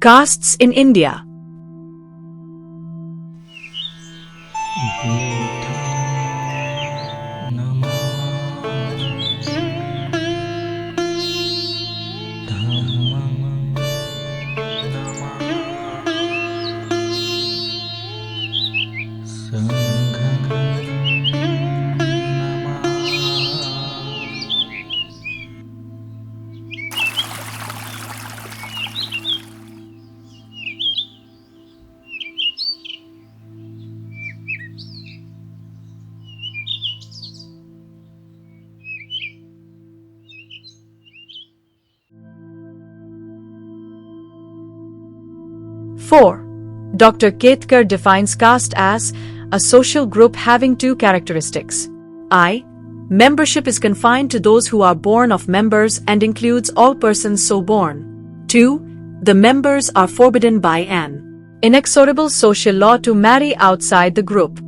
Castes in India. Four. Dr. Ketkar defines caste as a social group having two characteristics. I. Membership is confined to those who are born of members and includes all persons so born. 2. The members are forbidden by an inexorable social law to marry outside the group.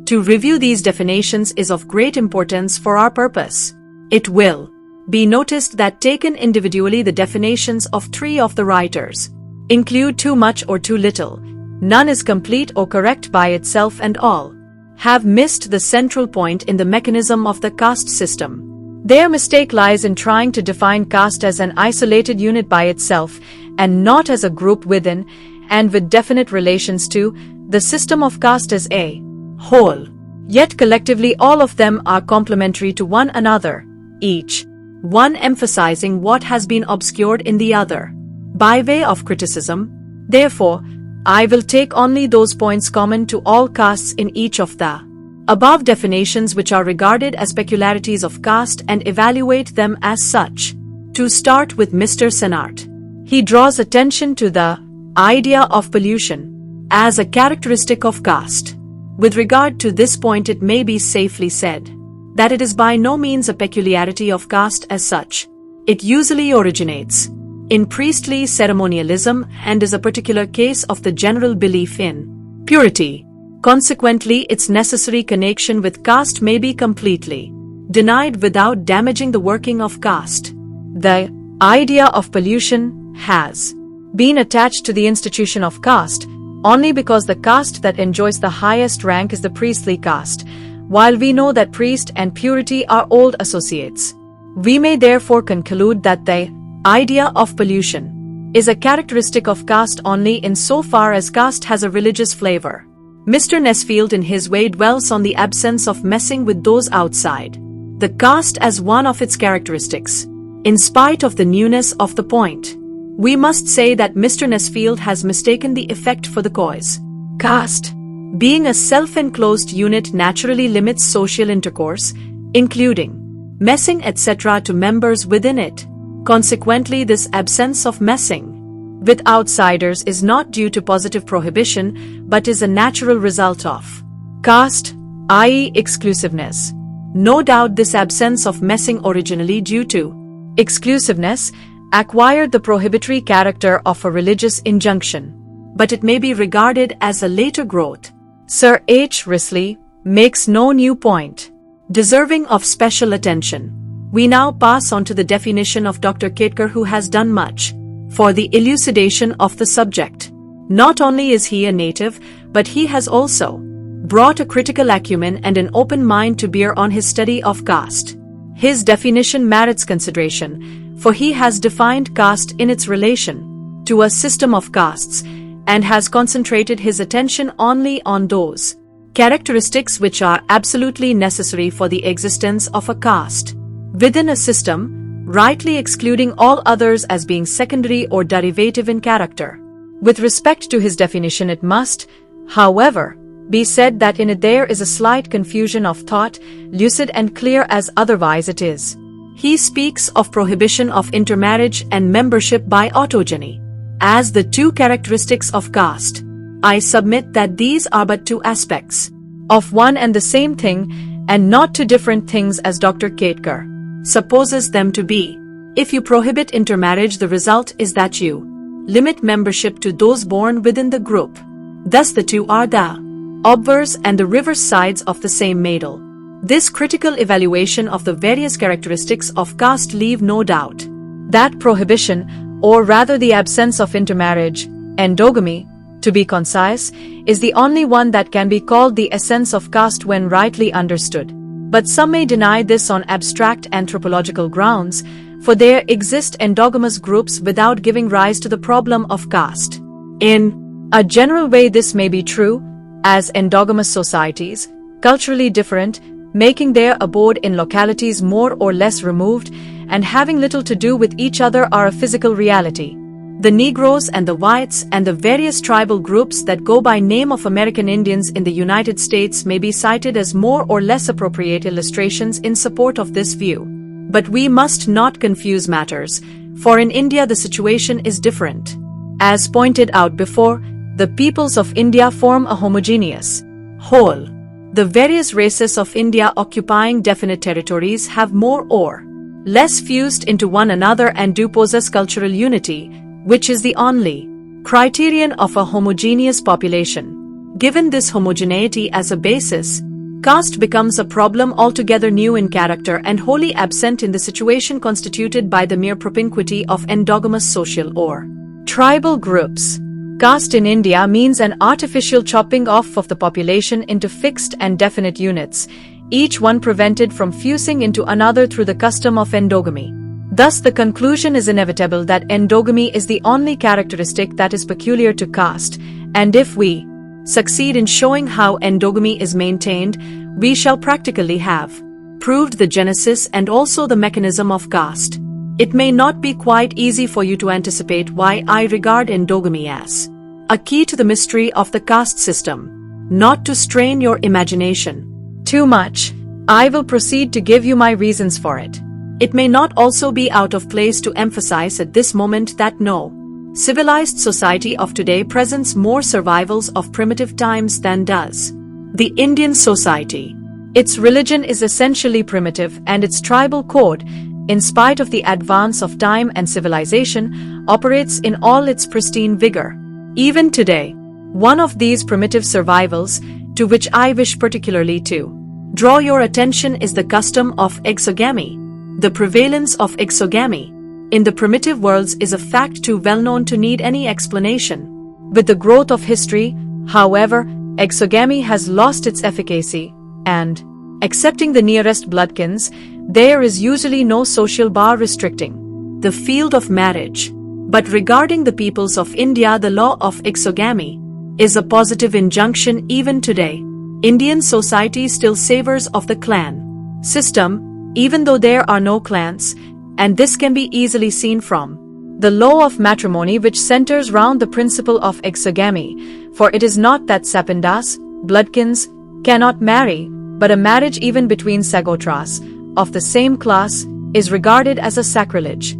To review these definitions is of great importance for our purpose. It will be noticed that taken individually the definitions of three of the writers include too much or too little. None is complete or correct by itself, and all have missed the central point in the mechanism of the caste system. Their mistake lies in trying to define caste as an isolated unit by itself and not as a group within and with definite relations to the system of caste as a whole. Yet collectively all of them are complementary to one another, each one emphasizing what has been obscured in the other. By way of criticism, therefore, I will take only those points common to all castes in each of the above definitions which are regarded as peculiarities of caste and evaluate them as such. To start with Mr. Senart, he draws attention to the idea of pollution as a characteristic of caste. With regard to this point, it may be safely said that it is by no means a peculiarity of caste as such. It usually originates in priestly ceremonialism and is a particular case of the general belief in purity. Consequently, its necessary connection with caste may be completely denied without damaging the working of caste. The idea of pollution has been attached to the institution of caste only because the caste that enjoys the highest rank is the priestly caste, while we know that priest and purity are old associates. We may therefore conclude that the idea of pollution is a characteristic of caste only in so far as caste has a religious flavor. Mr. Nesfield in his way dwells on the absence of messing with those outside the caste as one of its characteristics. In spite of the newness of the point, we must say that Mr. Nesfield has mistaken the effect for the cause. Caste, being a self-enclosed unit, naturally limits social intercourse, including messing etc. to members within it. Consequently, this absence of messing with outsiders is not due to positive prohibition, but is a natural result of caste, i.e. exclusiveness. No doubt this absence of messing, originally due to exclusiveness, acquired the prohibitory character of a religious injunction, but it may be regarded as a later growth. Sir H. Risley makes no new point deserving of special attention. We now pass on to the definition of Dr. Ketkar, who has done much for the elucidation of the subject. Not only is he a native, but he has also brought a critical acumen and an open mind to bear on his study of caste. His definition merits consideration, for he has defined caste in its relation to a system of castes and has concentrated his attention only on those characteristics which are absolutely necessary for the existence of a caste within a system, rightly excluding all others as being secondary or derivative in character. With respect to his definition, it must, however, be said that in it there is a slight confusion of thought, lucid and clear as otherwise it is. He speaks of prohibition of intermarriage and membership by autogeny as the two characteristics of caste. I submit that these are but two aspects of one and the same thing, and not two different things as Dr. Ketkar supposes them to be. If you prohibit intermarriage, the result is that you limit membership to those born within the group. Thus the two are the obverse and the reverse sides of the same medal. This critical evaluation of the various characteristics of caste leave no doubt that prohibition or rather the absence of intermarriage, endogamy, to be concise, is the only one that can be called the essence of caste when rightly understood. But some may deny this on abstract anthropological grounds, for there exist endogamous groups without giving rise to the problem of caste. In a general way, this may be true, as endogamous societies, culturally different, making their abode in localities more or less removed, and having little to do with each other are a physical reality. The Negroes and the whites and the various tribal groups that go by name of American Indians in the United States may be cited as more or less appropriate illustrations in support of this view. But we must not confuse matters, for in India the situation is different. As pointed out before, the peoples of India form a homogeneous whole. The various races of India occupying definite territories have more or less fused into one another and do possess cultural unity, which is the only criterion of a homogeneous population. Given this homogeneity as a basis, caste becomes a problem altogether new in character and wholly absent in the situation constituted by the mere propinquity of endogamous social or tribal groups. Caste in India means an artificial chopping off of the population into fixed and definite units, each one prevented from fusing into another through the custom of endogamy. Thus, the conclusion is inevitable that endogamy is the only characteristic that is peculiar to caste, and if we succeed in showing how endogamy is maintained, we shall practically have proved the genesis and also the mechanism of caste. It may not be quite easy for you to anticipate why I regard endogamy as a key to the mystery of the caste system. Not to strain your imagination too much, I will proceed to give you my reasons for it. It may not also be out of place to emphasize at this moment that no civilized society of today presents more survivals of primitive times than does the Indian society. Its religion is essentially primitive and its tribal code, in spite of the advance of time and civilization, operates in all its pristine vigor. Even today, one of these primitive survivals, to which I wish particularly to draw your attention, is the custom of exogamy. The prevalence of exogamy in the primitive worlds is a fact too well known to need any explanation. With the growth of history, however, exogamy has lost its efficacy, and, excepting the nearest bloodkins, there is usually no social bar restricting the field of marriage. But regarding the peoples of India, the law of exogamy is a positive injunction even today. Indian society still savors of the clan system, even though there are no clans, and this can be easily seen from the law of matrimony, which centers round the principle of exogamy, for it is not that sapandas, bloodkins, cannot marry, but a marriage even between sagotras of the same class is regarded as a sacrilege.